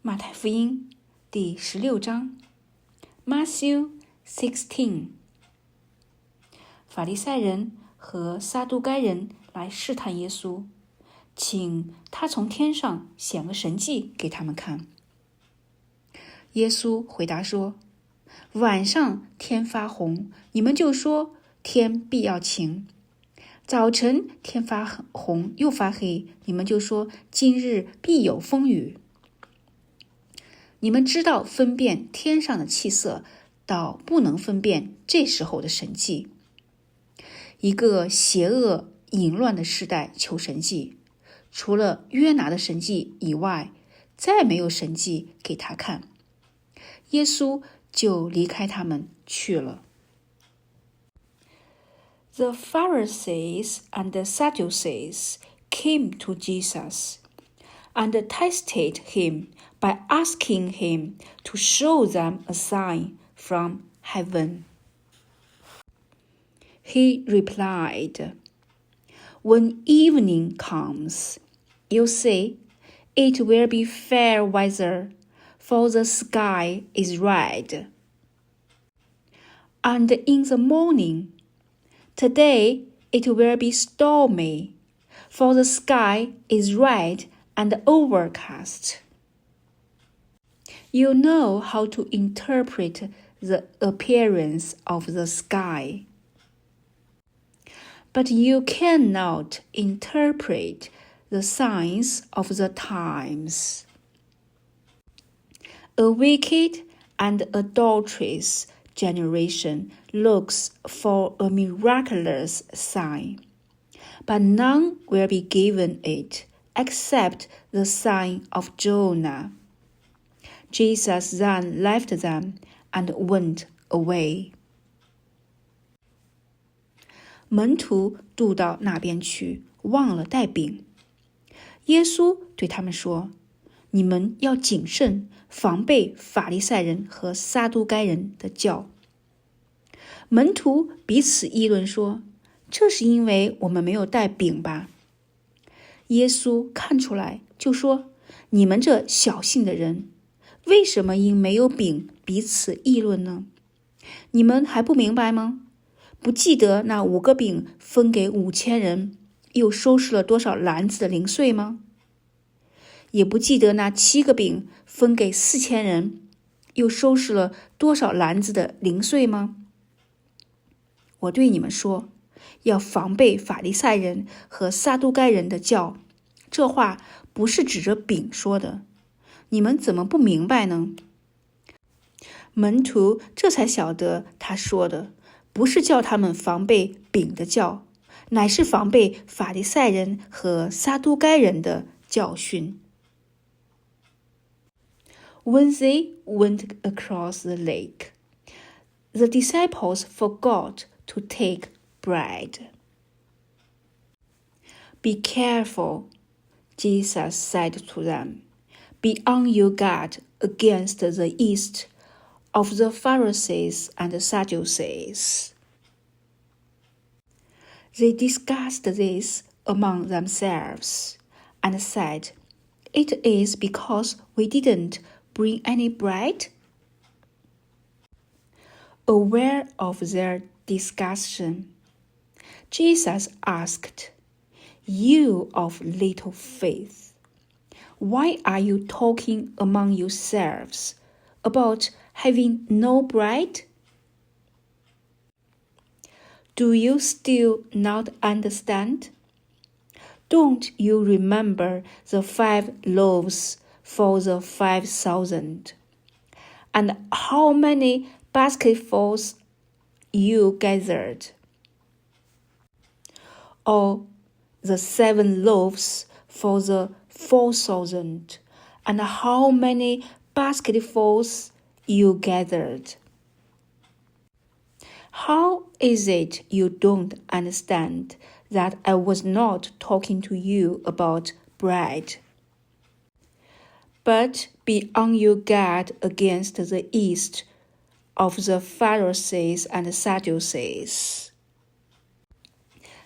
马太福音第16章 Matthew 16。 法利赛人和撒都该人来试探耶稣，请他从天上显个神迹给他们看。耶稣回答说，晚上天发红，你们就说天必要晴；早晨天发红又发黑，你们就说今日必有风雨。你们知道分辨天上的气色，倒不能分辨这时候的神迹。一个邪恶淫乱的时代求神迹，除了约拿的神迹以外，再没有神迹给他看。耶稣就离开他们去了。The Pharisees and the Sadducees came to Jesus and tested him by asking him to show them a sign from heaven. He replied, When evening comes, you see, it will be fair weather, for the sky is red. And in the morning, today it will be stormy, for the sky is red and overcast. You know how to interpret the appearance of the sky, but you cannot interpret the signs of the times. A wicked and adulterous generation looks for a miraculous sign, but none will be given it except the sign of Jonah. Jesus then left them and went away. 门徒渡到那边去，忘了带饼。耶稣对他们说，你们要谨慎，防备法利赛人和撒都该人的教。门徒彼此议论说，这是因为我们没有带饼吧？耶稣看出来就说，你们这小信的人，为什么因没有饼彼此议论呢？你们还不明白吗？不记得那5个饼分给5000人，又收拾了多少篮子的零碎吗？也不记得那7个饼分给4000人，又收拾了多少篮子的零碎吗？我对你们说，要防备法利赛人和撒都该人的教。这话不是指着饼说的，你们怎么不明白呢？门徒这才晓得他说的不是叫他们防备饼的教，乃是防备法利赛人和撒都该人的教训。When they went across the lake, the disciples forgot to take bread. Be careful, Jesus said to them. Be on your guard against the yeast of the Pharisees and the Sadducees. They discussed this among themselves and said, It is because we didn't bring any bread? Aware of their discussion, Jesus asked, You of little faith, why are you talking among yourselves about having no bread? Do you still not understand? Don't you remember the 5 loaves for the 5,000, and how many basketfuls you gathered? Or the 7 loaves for the 4,000, and how many basketfuls you gathered? How is it you don't understand that I was not talking to you about bread? But be on your guard against the yeast of the Pharisees and Sadducees.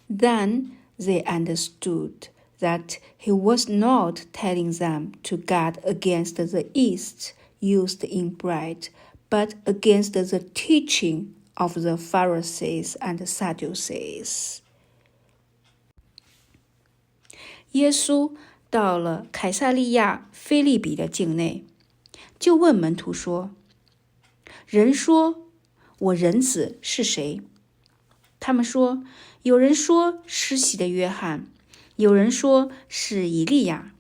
Then they understood that he was not telling them to guard against the yeast used in bread, but against the teaching of the Pharisees and Sadducees. 耶稣到了凯撒利亚腓立比的境内，就问门徒说：人说我人子是谁？他们说，有人说施洗的约翰，有人说是以利亚，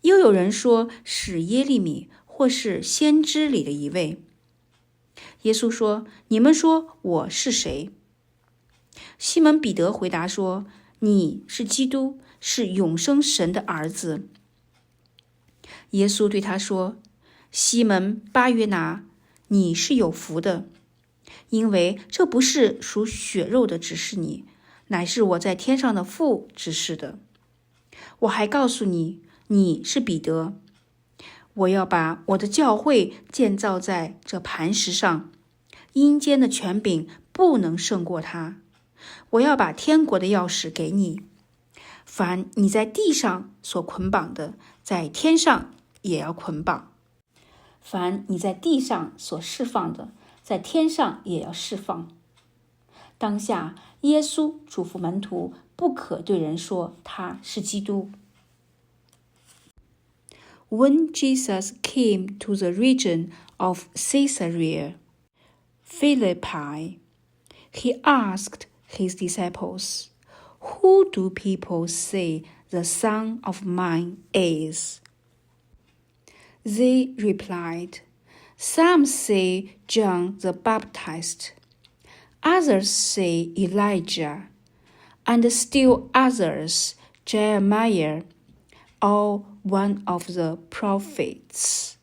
又有人说是耶利米，或是先知里的一位。耶稣说：你们说我是谁？西门彼得回答说：你是基督，是永生神的儿子。耶稣对他说：西门巴约拿，你是有福的，因为这不是属血肉的指示你，乃是我在天上的父指示的。我还告诉你，你是彼得，我要把我的教会建造在这磐石上，阴间的权柄不能胜过它。我要把天国的钥匙给你，凡你在地上所捆绑的，在天上也要捆绑；凡你在地上所释放的，在天上也要释放。当下，耶稣嘱咐门徒，不可对人说他是基督。When Jesus came to the region of Caesarea Philippi, he asked his disciples, Who do people say the Son of Man is? They replied, Some say John the Baptist, others say Elijah, and still others Jeremiah, or one of the prophets.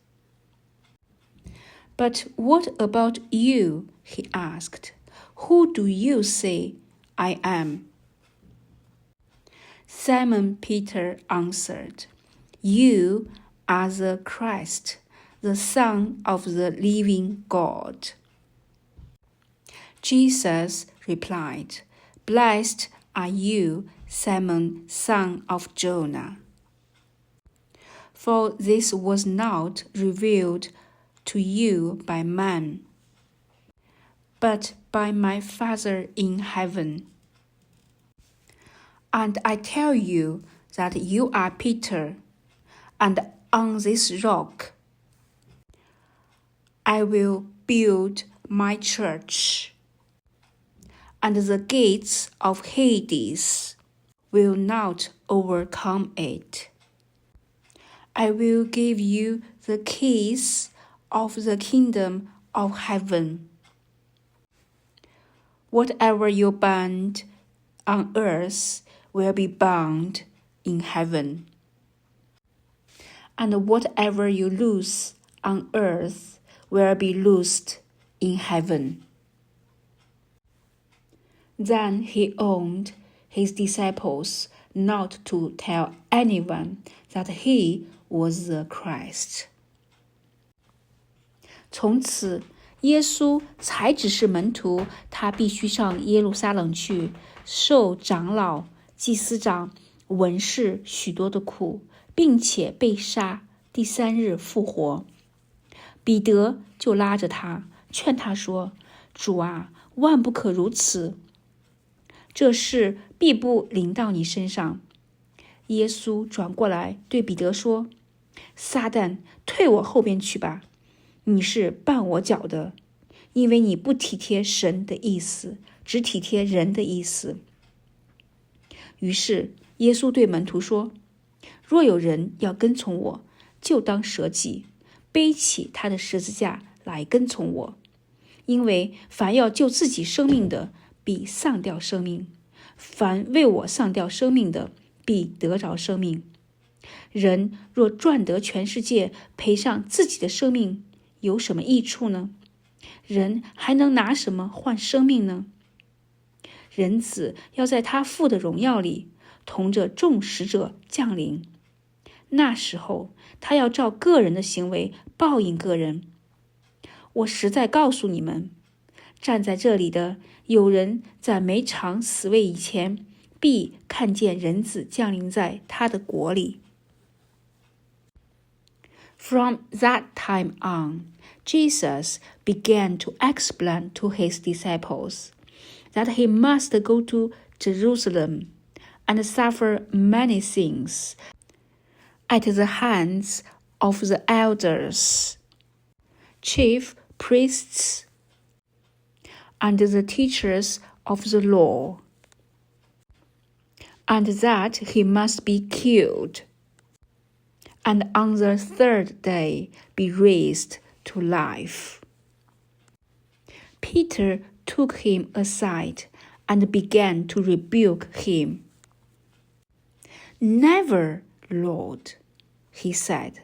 But what about you? He asked. Who do you say I am? Simon Peter answered, You are the Christ, the Son of the living God. Jesus replied, Blessed are you, Simon, son of Jonah. For this was not revealed to you by man, but by my Father in heaven. And I tell you that you are Peter, and on this rock I will build my church, and the gates of Hades will not overcome it. I will give you the keys of the kingdom of heaven. Whatever you bind on earth will be bound in heaven, and whatever you loose on earth will be loosed in heaven. Then he warned his disciples not to tell anyone that he was the Christ. 从此，耶稣才指示门徒，他必须上耶路撒冷去，受长老、祭司长、文士许多的苦，并且被杀，第3日复活。彼得就拉着他，劝他说：主啊，万不可如此，这事必不临到你身上。耶稣转过来对彼得说：撒旦，退我后边去吧，你是绊我脚的，因为你不体贴神的意思，只体贴人的意思。于是耶稣对门徒说：若有人要跟从我，就当舍己，背起他的十字架来跟从我。因为凡要救自己生命的，必丧掉生命；凡为我丧掉生命的，必得着生命。人若赚得全世界，赔上自己的生命，有什么益处呢？人还能拿什么换生命呢？人子要在他父的荣耀里，同着众使者降临。那时候，他要照个人的行为报应个人。我实在告诉你们，站在这里的有人在没尝死味以前，必看见人子降临在他的国里。From that time on, Jesus began to explain to his disciples that he must go to Jerusalem and suffer many things at the hands of the elders, chief priests, and the teachers of the law, and that he must be killed, and on the third day be raised to life. Peter took him aside and began to rebuke him. Never, Lord, he said,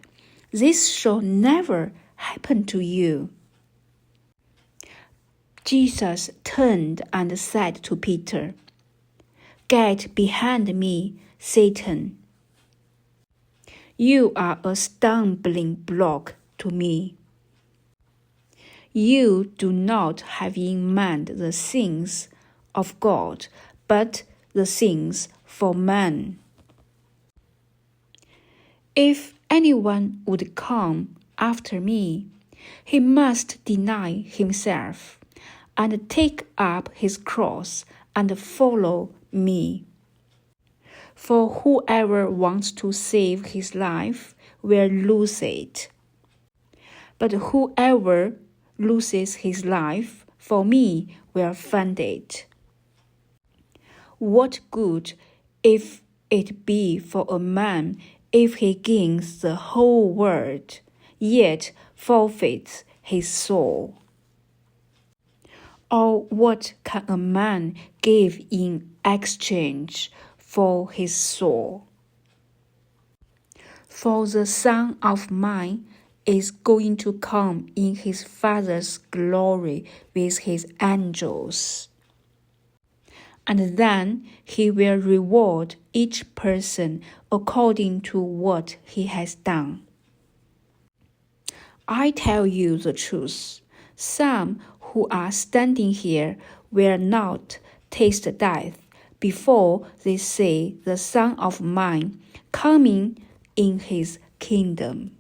this shall never happen to you. Jesus turned and said to Peter, Get behind me, Satan. You are a stumbling block to me. You do not have in mind the things of God, but the things for man. If anyone would come after me, he must deny himself and take up his cross and follow me. For whoever wants to save his life will lose it. But whoever loses his life for me will find it. What good if it be for a man if he gains the whole world, yet forfeits his soul? Or what can a man give in exchange for his soul? For the Son of Man is going to come in his Father's glory with his angels. And then he will reward each person according to what he has done. I tell you the truth, some who are standing here will not taste death before they see the Son of Man coming in his kingdom.